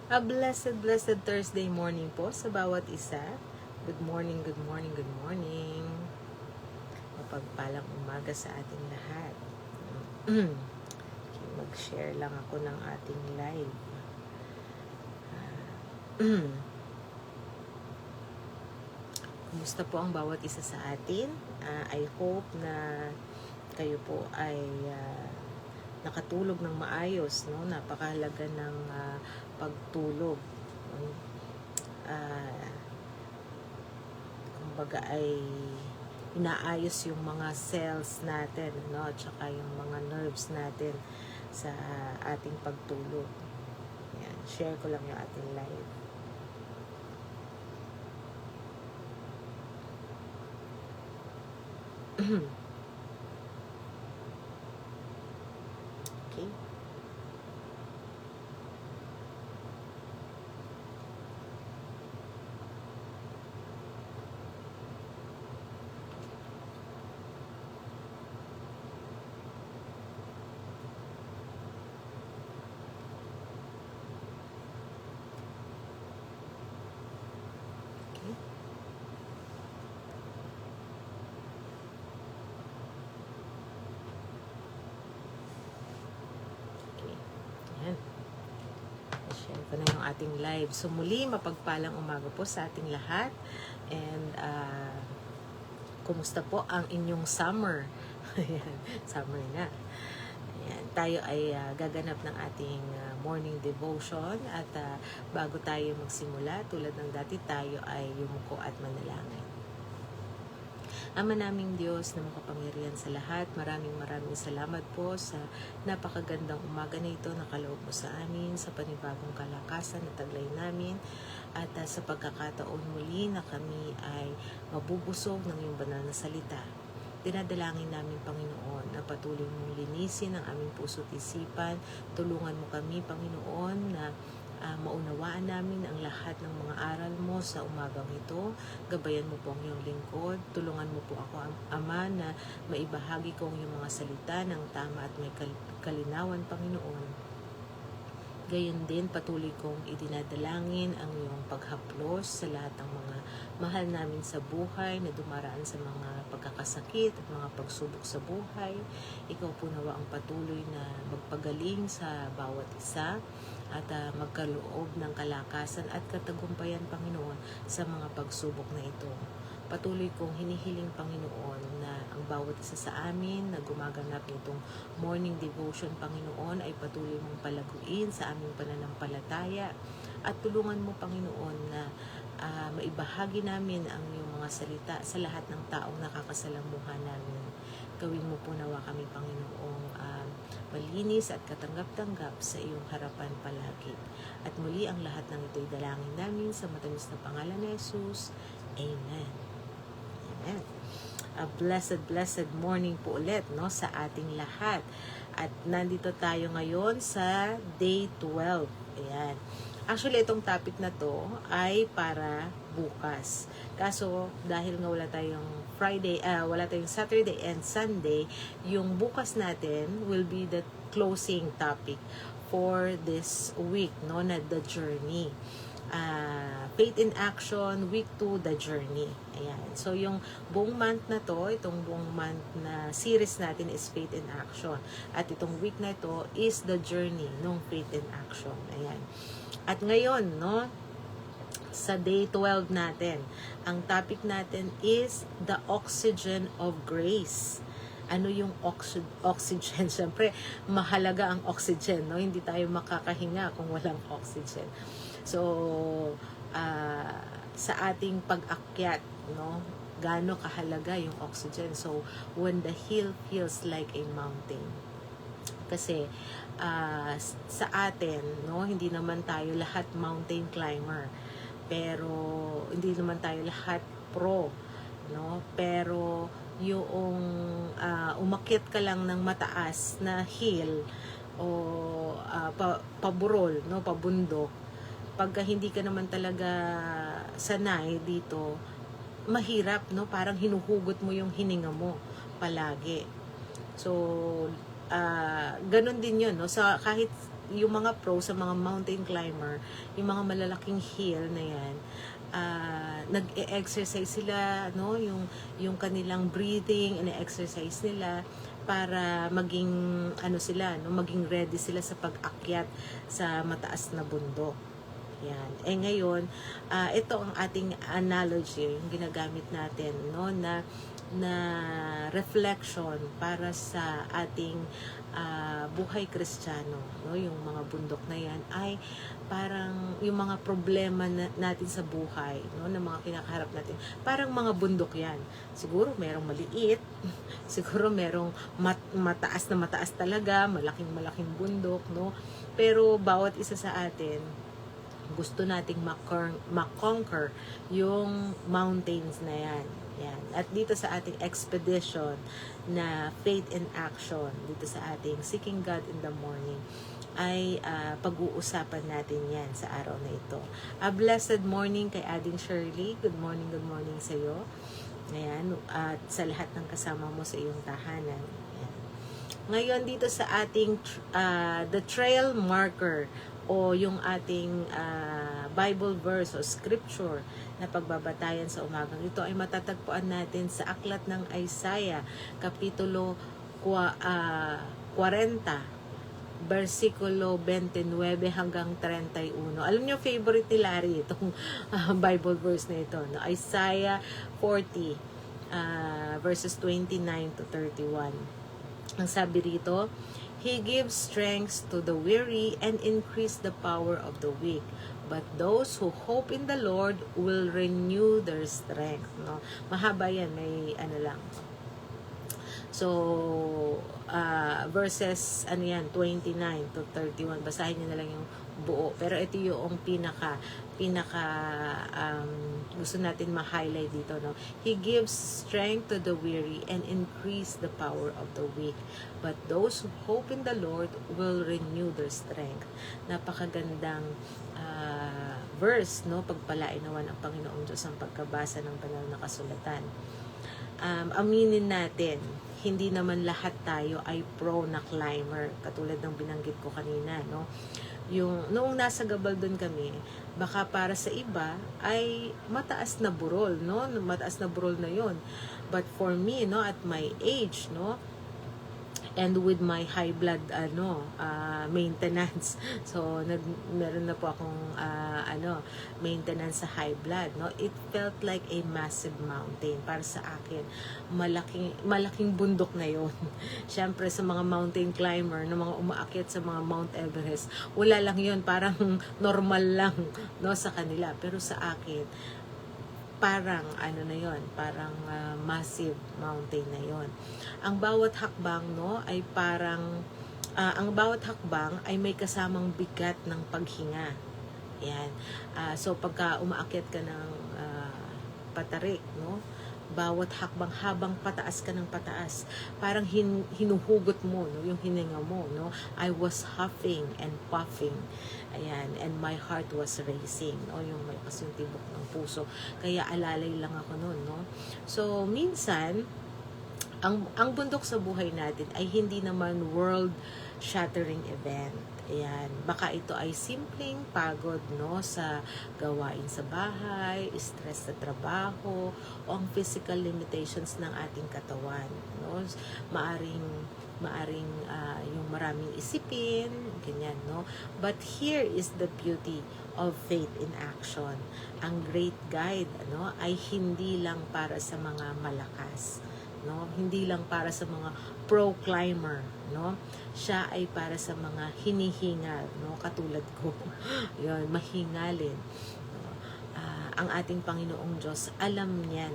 A blessed Thursday morning po sa bawat isa. Good morning, good morning, good morning. Mapagpalang umaga sa ating lahat. Mag-share lang ako ng ating live. Kumusta po ang bawat isa sa atin? I hope na kayo po ay nakatulog ng maayos, no? Napakahalaga ng pagtulog. Kumbaga ay inaayos yung mga cells natin, no? At saka yung mga nerves natin sa ating pagtulog. Yan, share ko lang yung ating live. Okay. Share ko na yung ating live. So muli, mapagpalang umaga po sa ating lahat. And kumusta po ang inyong summer? Summer na. Ayan, tayo ay gaganap ng ating morning devotion. At bago tayo magsimula, tulad ng dati, tayo ay yumuko at manalangin. Ama naming Diyos na makapangyarihan sa lahat, maraming salamat po sa napakagandang umaga na ito na kaloob mo sa amin, sa panibagong kalakasan na taglay namin, at sa pagkakataon muli na kami ay mabubusog ng iyong banal na salita. Dinadalangin namin, Panginoon, na patuloy mong linisin ang aming puso't isipan. Tulungan mo kami, Panginoon, na maunawaan namin ang lahat ng mga aral mo sa umagang ito. Gabayan mo po ang iyong lingkod. Tulungan mo po ako, Ama, na maibahagi ko ang iyong mga salita ng tama at may kalinawan, Panginoon. Gayon din, patuloy kong idinadalangin ang iyong paghaplos sa lahat ng mga mahal namin sa buhay na dumaraan sa mga pagkakasakit at mga pagsubok sa buhay. Ikaw po nawa ang patuloy na magpagaling sa bawat isa at magkaloob ng kalakasan at katagumpayan, Panginoon, sa mga pagsubok na ito. Patuloy kong hinihiling, Panginoon, na ang bawat isa sa amin na gumaganap nitong morning devotion, Panginoon, ay patuloy mong palaguin sa aming pananampalataya. At tulungan mo, Panginoon, na maibahagi namin ang iyong mga salita sa lahat ng taong nakakasalamuha namin. Gawin mo po nawa kami, Panginoong, malinis at katanggap-tanggap sa iyong harapan palagi. At muli ang lahat ng ito'y dalangin namin sa matamis na pangalan ni Jesus. Amen. Amen. A blessed morning po ulit, no, sa ating lahat. At nandito tayo ngayon sa day 12. Ayan. Actually, itong topic na to ay para bukas. Kaso, dahil nga wala tayong wala tayong Saturday and Sunday, yung bukas natin will be the closing topic for this week, no, na the journey. Faith in Action, week 2, the journey. Ayan. So, yung buong month na to, itong buong month na series natin is Faith in Action. At itong week na ito is the journey ng Faith in Action. Ayan. At ngayon, no, sa day 12 natin, ang topic natin is the oxygen of grace. Ano yung oxygen? Siyempre, mahalaga ang oxygen, no? Hindi tayo makakahinga kung walang oxygen. So, sa ating pag-akyat, no, gaano kahalaga yung oxygen. So, when the hill feels like a mountain. Kasi, sa atin, no, hindi naman tayo lahat mountain climber. Pero, hindi naman tayo lahat pro, no? Pero, yung umakyat ka lang ng mataas na hill o paburol, no, pabundok, pagka hindi ka naman talaga sanay dito, mahirap, no? Parang hinuhugot mo yung hininga mo palagi. So, ganun din yun, no? So, kahit yung mga pro sa mga mountain climber, yung mga malalaking hill na yan, nag-exercise sila, no, yung kanilang breathing, ine-exercise nila para maging ano sila, no, maging ready sila sa pag-akyat sa mataas na bundok. Yan. Ngayon, ito ang ating analogy, yung ginagamit natin, no, na reflection para sa ating buhay Kristiyano, no, yung mga bundok na yan ay parang yung mga problema natin sa buhay, no, na mga kinakaharap natin, parang mga bundok yan. Siguro merong maliit, siguro merong mataas na mataas talaga, malaking bundok, no, pero bawat isa sa atin gusto nating makonquer yung mountains na yan. Yan. At dito sa ating expedition na Faith in Action, dito sa ating Seeking God in the Morning, ay pag-uusapan natin yan sa araw na ito. A blessed morning kay Ading Shirley. Good morning sa iyo. Ayan, at sa lahat ng kasama mo sa iyong tahanan. Ayan. Ngayon dito sa ating the trail marker o yung ating Bible verse o scripture na pagbabatayan sa umagang ito ay matatagpuan natin sa aklat ng Isaiah, Kapitulo 40, versikulo 29 hanggang 31. Alam niyo, favorite ni Larry itong Bible verse na ito. No? Isaiah 40, verses 29 to 31. Ang sabi rito, He gives strength to the weary and increase the power of the weak. But those who hope in the Lord will renew their strength. No? Mahaba yan, may ano lang. So, verses, 29 to 31. Basahin niyo na lang yung buo. Pero ito yung pinaka gusto natin ma-highlight dito, no? He gives strength to the weary and increase the power of the weak. But those who hope in the Lord will renew their strength. Napakagandang verse, no? Pagpalain naman ang Panginoong Diyos ang pagkabasa ng banal na kasulatan. Aminin natin, hindi naman lahat tayo ay pro na climber, katulad ng binanggit ko kanina, no? Yung noong nasa Gabaldon kami, baka para sa iba ay mataas na burol, no? Mataas na burol na 'yon. But for me, no, at my age, no, and with my high blood maintenance, so meron na po akong maintenance sa high blood, no, it felt like a massive mountain para sa akin. Malaking bundok na yon. Syempre sa mga mountain climber, na mga umaakyat sa mga Mount Everest, wala lang yon, parang normal lang, no, sa kanila. Pero sa akin, parang parang massive mountain na yon. Ang bawat hakbang, no, ay parang ang bawat hakbang ay may kasamang bigat ng paghinga. Yan. So pagka umaakyat ka ng patarik, no, bawat hakbang habang pataas ka ng pataas, parang hinuhugot mo, no, yung hininga mo, no. I was huffing and puffing. Ayan, and my heart was racing, no, yung malakas yung tibok ng puso. Kaya alalay lang ako noon, no. So minsan ang bundok sa buhay natin ay hindi naman world-shattering event. Ayan, baka ito ay simpleng pagod, no, sa gawain sa bahay, stress sa trabaho, o ang physical limitations ng ating katawan, no. Maaring yung maraming isipin, ganyan, no. But here is the beauty of faith in action. Ang great guide, no, ay hindi lang para sa mga malakas, no, hindi lang para sa mga pro climber, no. Siya ay para sa mga hinihingal, no, katulad ko. Yun, mahingalin. Ang ating Panginoong Diyos, alam niya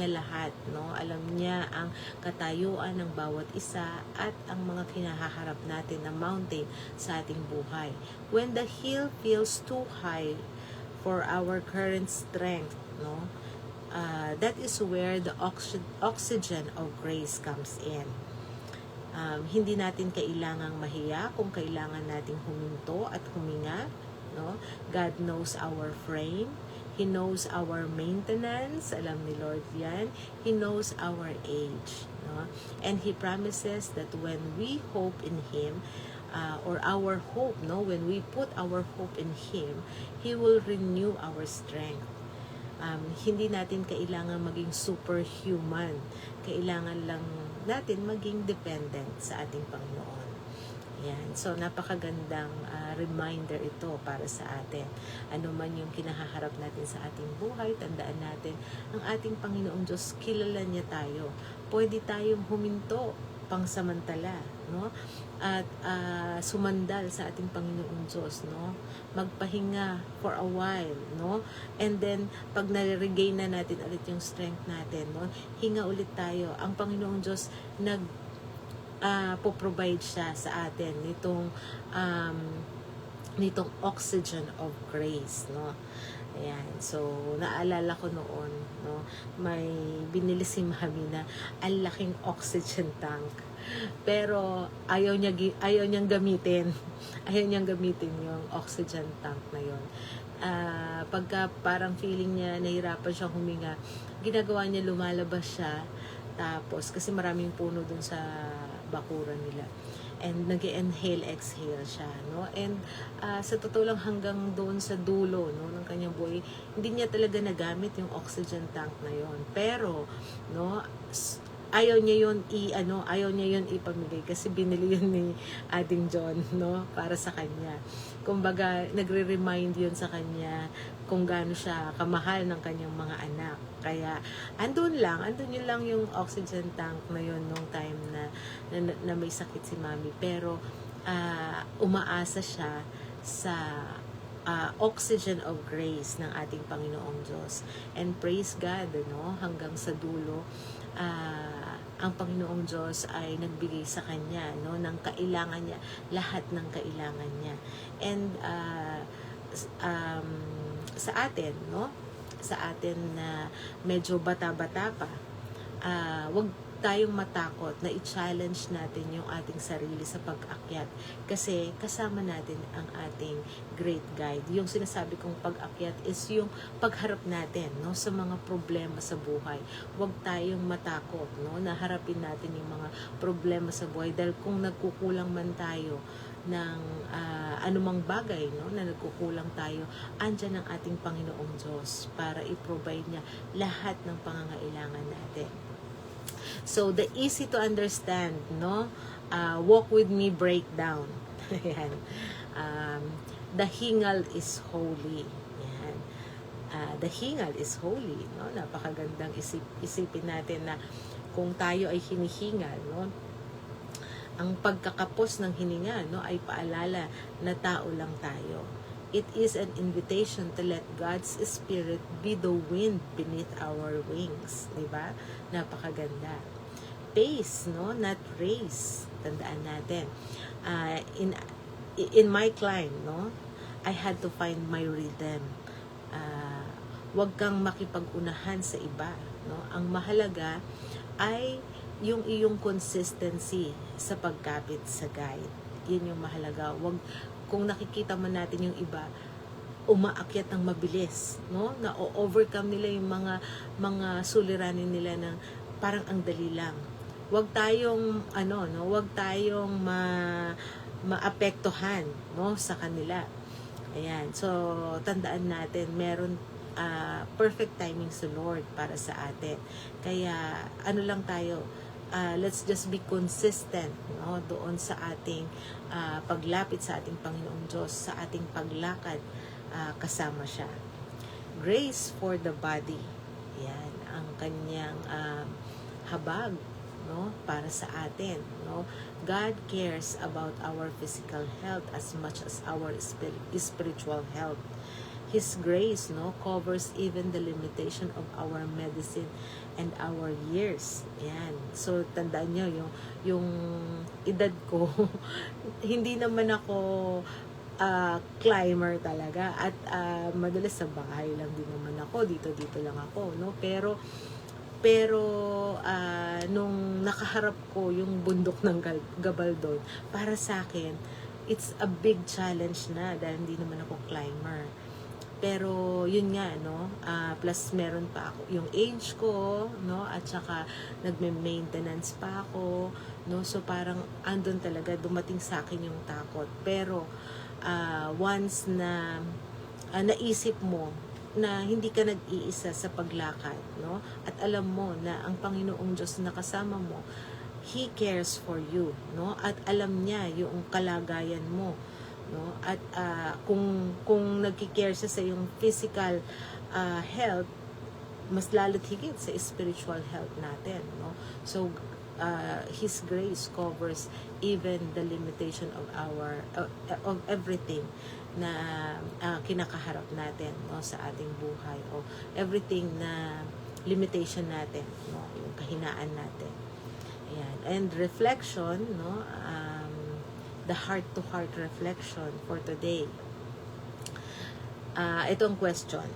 lahat, no. Alam niya ang katayuan ng bawat isa at ang mga kinahaharap natin na mountain sa ating buhay. When the hill feels too high for our current strength, no, that is where the oxygen of grace comes in. Hindi natin kailangang mahiya kung kailangan nating huminto at huminga, no. God knows our frame. He knows our maintenance. Alam ni Lord yan. He knows our age, no. And He promises that when we hope in Him, or our hope, no? When we put our hope in Him, He will renew our strength. Hindi natin kailangan maging superhuman. Kailangan lang natin maging dependent sa ating Panginoon. Yan. So, napakagandang reminder ito para sa atin. Ano man yung kinahaharap natin sa ating buhay, tandaan natin, ang ating Panginoong Diyos, kilala niya tayo. Pwede tayong huminto pangsamantala, no? At sumandal sa ating Panginoong Diyos, no? Magpahinga for a while, no? And then, pag nare-regain na natin ulit yung strength natin, no? Hinga ulit tayo. Ang Panginoong Diyos po-provide siya sa atin nitong oxygen of grace, no? Ayan. So, naalala ko noon, no, may binili si Mami na ang laking oxygen tank. Pero ayaw niyang gamitin. Ayaw niyang gamitin yung oxygen tank na yon. Pagka parang feeling niya nahirapan siyang huminga, ginagawa niya, lumalabas siya. Tapos, kasi maraming puno dun sa bakuran nila. And nag-inhale, exhale siya, no? And sa totoo lang, hanggang doon sa dulo, no, ng kanyang buhay, hindi niya talaga nagamit yung oxygen tank na yon. Pero, no, ayaw niya yun ipamigay kasi binili yun ni Ading John, no, para sa kanya. Kumbaga, nagre-remind yun sa kanya kung gaano siya kamahal ng kanyang mga anak. Kaya, andun yun lang yung oxygen tank na yun nung time na may sakit si Mami. Pero, umaasa siya sa oxygen of grace ng ating Panginoong Diyos. And praise God, no, hanggang sa dulo, ang Panginoong Diyos ay nagbigay sa kanya, no, ng kailangan niya, lahat ng kailangan niya. And sa atin, no, sa atin na medyo bata-bata pa, wag tayong matakot na i-challenge natin yung ating sarili sa pag-akyat kasi kasama natin ang ating great guide. Yung sinasabi kong pag-akyat is yung pagharap natin, no, sa mga problema sa buhay. Huwag tayong matakot, no, na harapin natin yung mga problema sa buhay dahil kung nagkukulang man tayo ng anumang bagay, no, na nagkukulang tayo, andyan ang ating Panginoong Diyos para i-provide niya lahat ng pangangailangan natin. So, the easy to understand, no, walk with me breakdown. Ayan. The hingal is holy. Ayan. The hingal is holy, no? Napakagandang isipin natin na kung tayo ay hinihingal, no, ang pagkakapos ng hininga, no, ay paalala na tao lang tayo. It is an invitation to let God's Spirit be the wind beneath our wings. Diba? Napakaganda. Pace, no? Not race. Tandaan natin. In my climb, no? I had to find my rhythm. Huwag kang makipag-unahan sa iba, no? Ang mahalaga ay yung iyong consistency sa pagkapit sa guide. Yun yung mahalaga. Kung nakikita man natin yung iba, umaakyat ng mabilis, no? Na-overcome nila yung mga suliranin nila ng parang ang dali lang. Huwag tayong huwag tayong maapektuhan, no, sa kanila. Ayan. So, tandaan natin, meron perfect timing sa Lord para sa atin. Kaya lang tayo, let's just be consistent, no, doon sa ating paglapit sa ating Panginoong Diyos, sa ating paglakad kasama siya. Grace for the body. Yan ang kanyang habag, no, para sa atin, no. God cares about our physical health as much as our spiritual health. His grace, no, covers even the limitation of our medicine and our years. Yan. So, tandaan nyo, yung edad ko, hindi naman ako climber talaga. At madalas sa bahay lang din naman ako. Dito lang ako, no. Pero nung nakaharap ko yung bundok ng Gabaldon, para sa akin, it's a big challenge na dahil hindi naman ako climber. Pero yun nga, no, plus meron pa ako yung age ko, no, at saka nagme-maintenance pa ako, no, so parang andun talaga dumating sa akin yung takot. Pero once na naisip mo na hindi ka nag-iisa sa paglakad, no, at alam mo na ang Panginoong Diyos na kasama mo, He cares for you, no, at alam niya yung kalagayan mo, no, at kung nagki-care siya sa yung physical health, mas lalo't higit sa spiritual health natin, no. So His grace covers even the limitation of our of everything na kinakaharap natin, no, sa ating buhay, o everything na limitation natin, no, yung kahinaan natin. Ayan. And reflection, no, the heart-to-heart reflection for today. Itong question.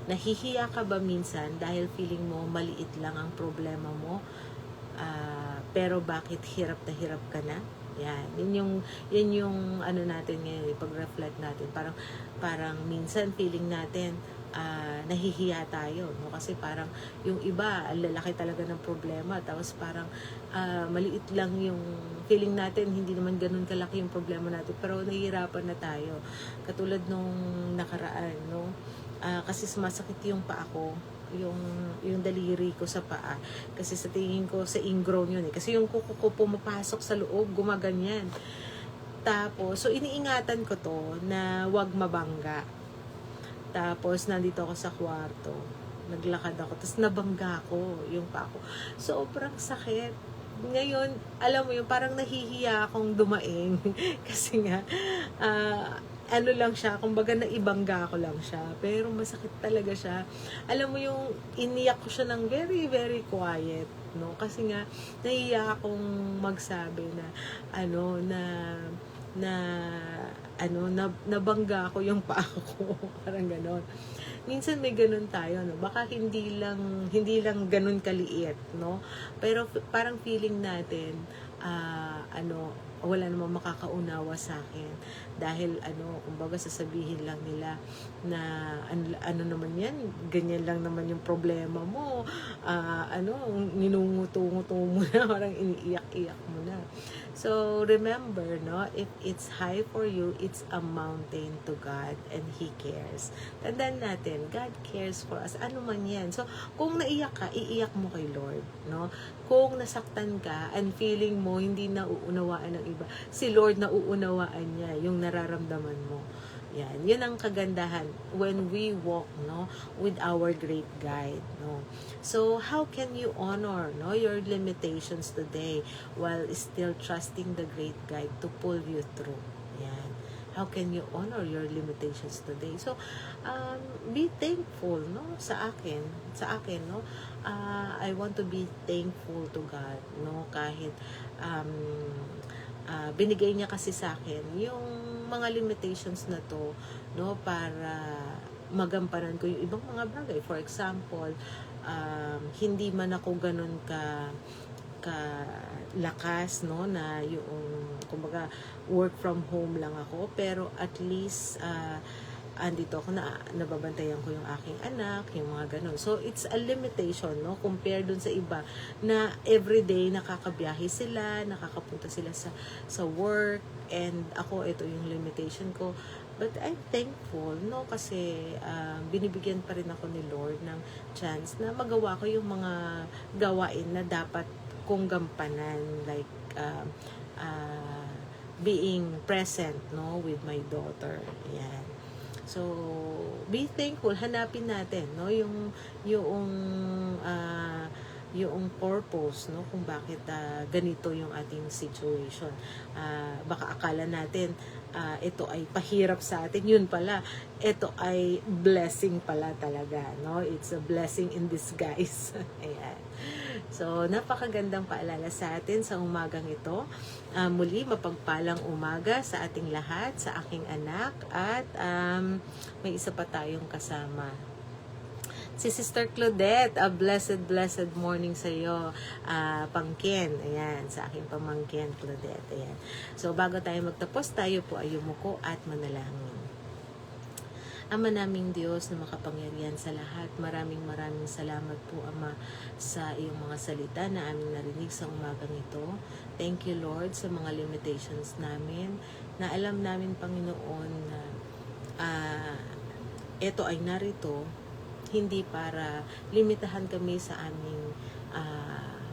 Nahihiya ka ba minsan dahil feeling mo maliit lang ang problema mo, pero bakit hirap na hirap ka na? Yan. Yun yung ano natin ngayon, pag-reflect natin. Parang minsan feeling natin, nahihiya tayo, no? Kasi parang yung iba, ang lalaki talaga ng problema, tapos parang maliit lang yung feeling natin, hindi naman ganun kalaki yung problema natin, pero nahihirapan na tayo. Katulad nung nakaraan, no? Kasi sumasakit yung paa ko, yung daliri ko sa paa, kasi sa tingin ko sa ingrown yun kasi yung kuko ko pumapasok sa loob, gumaganyan. Tapos so iniingatan ko to na wag mabangga. Tapos nandito ako sa kwarto, naglakad ako, tapos nabangga ko yung paa ko, sobrang sakit. Ngayon, alam mo yung parang nahihiya akong dumaing kasi nga ano lang siya, kumbaga naibangga ko lang siya, pero masakit talaga siya. Alam mo yung iniyak ko siya ng very very quiet, no, kasi nga nahiya akong magsabi na nabangga ko yung paa ko parang ganon. Minsan may ganun tayo, no, baka hindi lang ganun kaliit, no, pero parang feeling natin wala namang makakaunawa sa akin dahil kumbaga sasabihin lang nila na ano naman yan, ganyan lang naman yung problema mo, ninunguto-nguto mo na, parang iniiyak-iyak mo na. So remember, no, if it's high for you, it's a mountain to God, and He cares. Tandaan natin, God cares for us, ano man yan. So kung naiyak ka, iiyak mo kay Lord, no. Kung nasaktan ka and feeling mo hindi nauunawaan ng iba, si Lord nauunawaan niya yung nararamdaman mo. Yan, yun ang kagandahan when we walk, no, with our great guide, no. So how can you honor, no, your limitations today while still trusting the great guide to pull you through? Yan. How can you honor your limitations today? So be thankful, no, sa akin, no. I want to be thankful to God, no, kahit binigay niya kasi sa akin yung mga limitations na to, no, para magampanan ko yung ibang mga bagay. For example, hindi man ako ganun ka lakas, no, na yung kumbaga work from home lang ako, pero at least andito ako na nababantayan ko yung aking anak, yung mga ganun. So it's a limitation, no, compare dun sa iba na everyday nakakabiyahe sila, nakakapunta sila sa work, and ako ito yung limitation ko. But I'm thankful, no, kasi binibigyan pa rin ako ni Lord ng chance na magawa ko yung mga gawain na dapat kong gampanan, like being present, no, with my daughter. Yan. So be thankful, hanapin natin, no, yung purpose, no, kung bakit ganito yung ating situation. Baka akala natin ito ay pahirap sa atin, yun pala ito ay blessing pala talaga, no. It's a blessing in disguise. Ayan. So napakagandang paalala sa atin sa umagang ito. Muli mapagpalang umaga sa ating lahat, sa aking anak, at may isa pa tayong kasama, si Sister Claudette. A blessed morning sa iyo, pangkin. Ayan, sa aking pamangkin Claudette. Ayan. So bago tayo magtapos, tayo po ay yumuko at manalangin. Ama naming Diyos na makapangyarihan sa lahat, maraming salamat po, Ama, sa iyong mga salita na aming narinig sa umagang ito. Thank you, Lord, sa mga limitations namin, na alam namin, Panginoon, na ito ay narito hindi para limitahan kami sa aming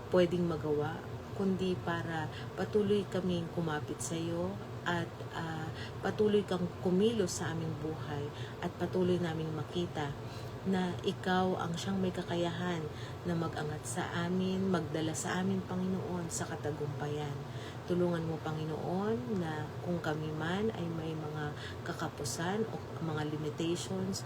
pwedeng magawa, kundi para patuloy kaming kumapit sa iyo at patuloy kang kumilos sa aming buhay at patuloy naming makita na ikaw ang siyang may kakayahan na mag-angat sa amin, magdala sa amin, Panginoon, sa katagumpayan. Tulungan mo, Panginoon, na kung kami man ay may mga kakapusan o mga limitations,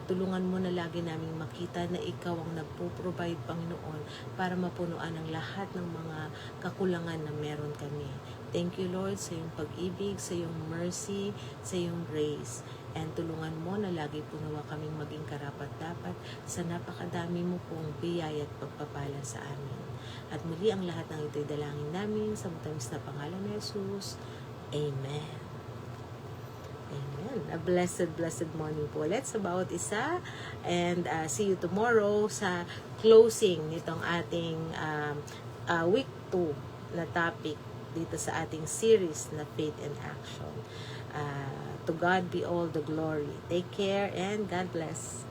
tulungan mo na lagi naming makita na ikaw ang nagpo-provide, Panginoon, para mapunuan ang lahat ng mga kakulangan na meron kami. Thank you, Lord, sa iyong pag-ibig, sa iyong mercy, sa iyong grace. And tulungan mo na lagi po nawa kaming maging karapat-dapat sa napakadami mo pong biyaya at pagpapala sa amin. At muli ang lahat ng ito'y dalangin namin sa matamis na pangalan ni Jesus. Amen. Amen. A blessed morning po ulit sa bawat isa. And see you tomorrow sa closing nitong ating week 2 na topic dito sa ating series na Faith in Action. To God be all the glory. Take care and God bless.